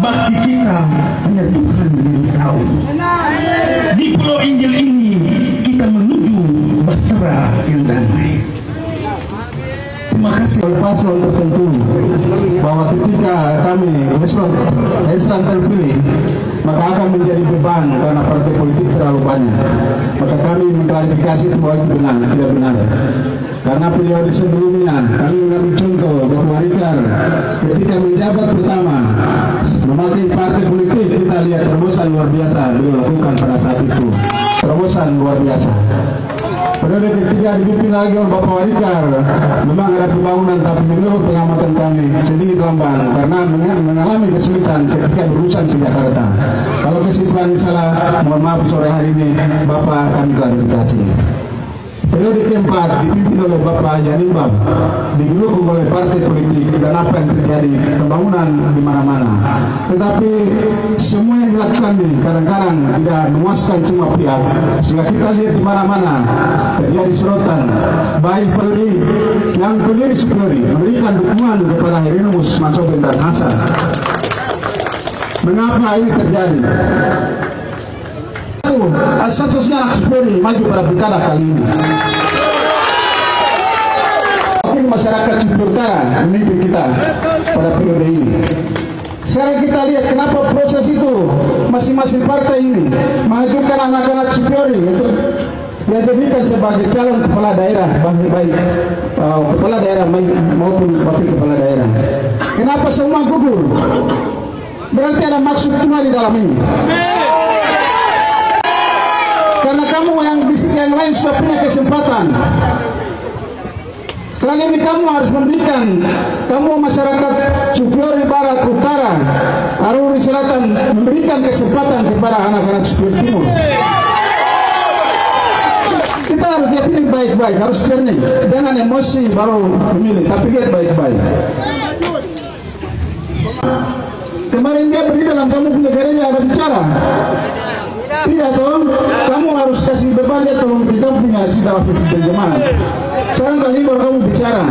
Bakti kita hanya Tuhan yang tahu. Di Pulau Injil ini kita menuju bahtera yang damai. Terima kasih. Paslon tertentu bahwa ketika kami eselon terpilih, maka akan menjadi beban karena partai politik terlalu banyak. Maka kami mengklarifikasi semua itu benar, tidak benar. Karena periode sebelumnya kami mengambil contoh Bapak Rikar ketika menjabat pertama memakai partai politik, kita lihat terobosan luar biasa beliau lakukan pada saat itu. Terobosan luar biasa. Periode ketiga dipimpin lagi oleh Bapak Warikar, memang ada pembangunan, tapi menurut pengamatan kami sedikit lamban karena mengalami kesulitan ketika berurusan ke Jakarta. Kalau kesimpulan salah, mohon maaf sore hari ini Bapak kami klarifikasi. Periode keempat dipimpin oleh Bapak Yanimbab, didukung oleh partai politik dan apa yang terjadi pembangunan di mana-mana. Tetapi semua yang dilakukan ini kadang-kadang tidak memuaskan semua pihak, sehingga kita lihat di mana-mana terjadi sorotan. Baik pendiri Sugiyoto memberikan dukungan kepada Herinus Mansoben dan Hasan. Mengapa ini terjadi? Asal-usulnya Sugiyoto maju pada pilkada kali ini. Tapi masyarakat Sugiyoto Utara memimpin kita pada periode ini. Sekarang kita lihat kenapa proses itu masing-masing partai ini mengajukan anak-anak Sugiyoto untuk Dia dijadikan sebagai calon kepala daerah, baik kepala daerah maupun wakil kepala daerah. Kenapa semua gugur? Berarti ada maksud Tuhan di dalam ini. Karena kamu yang bisik yang lain sudah punya kesempatan. Kali ini kamu harus memberikan, kamu masyarakat Supiori Barat, Utara, Aruri Selatan, memberikan kesempatan kepada anak-anak Supiori Timur. Kita harus lihat ini baik-baik, harus jernih, jangan emosi baru memilih, tapi lihat baik-baik. Kemarin dia beri dalam kamu punya gereja ada bicara. Tidak toh, kamu harus kasih beban dia, tolong kita punya sidang jemaat. Sekarang kali baru kamu bicara.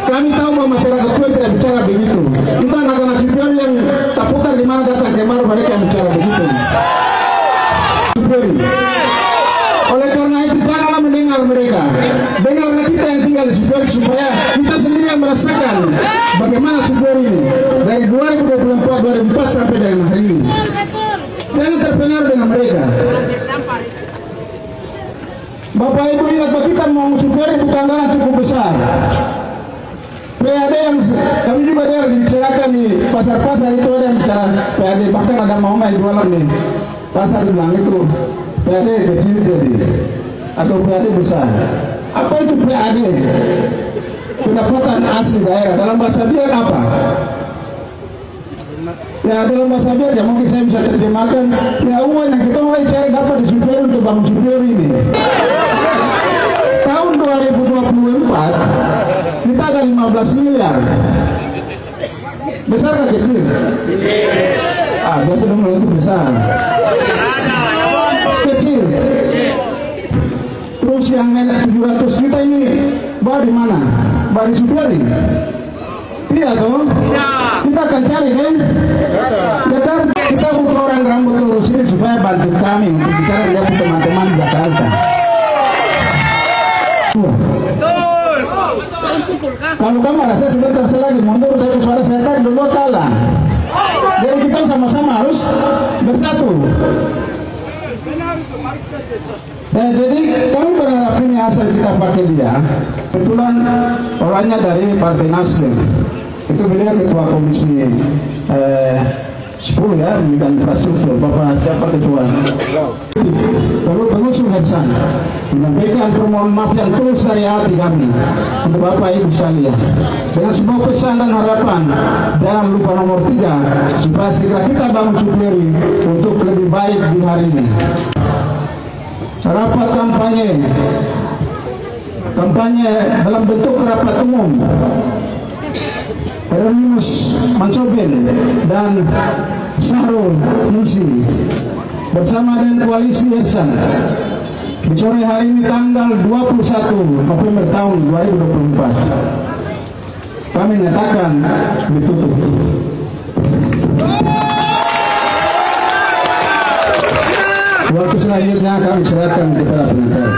Kami tahu bahwa masyarakat tua tidak bicara begitu. Kita anak-anak Supiori yang tak putar di mana datang kemar mereka yang bicara begitu. Supiori. Oleh karena itu janganlah mendengar mereka. Dengarlah kita yang tinggal di Supiori supaya kita sendiri yang merasakan bagaimana Supiori ini dari 2024 sampai dengan hari ini. Jangan terpengaruh dengan mereka. Bapak Ibu ingat bahwa kita mau Supiori bukan anggaran cukup besar. PAD yang kami juga ada dibicarakan di pasar-pasar itu ada yang bicara PAD, bahkan ada mau main jualan nih pasar bilang itu PAD kecil jadi atau PAD besar. Apa itu PAD? Pendapatan asli daerah. Dalam bahasa dia apa? Ya dalam bahasa dia ya mungkin saya bisa terjemahkan ya uang yang kita mulai cari dapat di Supiori untuk bangun Supiori ini. Tahun 2024 kita ada 15 miliar. Besar kan kecil? Dia sudah mulai itu besar. Kecil. Terus yang 700 juta ini bawa di mana? Bawa di Supiori? Tidak toh? Kita akan cari kan? Kita butuh orang rambut lurus ini supaya bantu kami untuk bicara dengan teman-teman di Jakarta. Kalau kamu rasa sebentar lagi mundur satu suara saya kan dulu kalah. Jadi kita sama-sama harus bersatu. Jadi kami berharap ini asal kita pakai dia. Kebetulan orangnya dari Partai Nasdem. Itu beliau ketua komisi 10 ya, bidang infrastruktur. Bapak siapa ketua? Lalu pengusung Hersan menyampaikan permohonan maaf yang tulus dari hati kami untuk Bapak Ibu sekalian dengan sebuah pesan dan harapan. Jangan lupa nomor 3 supaya segera kita bangun Supiori untuk lebih baik di hari ini. Rapat kampanye dalam bentuk rapat umum Hieronymus Mansobin dan Sahrul Nursi bersama dengan koalisi Hersan di sore hari ini tanggal 21 November tahun 2024 kami nyatakan ditutup. Waktu selanjutnya kami serahkan kepada pengacara.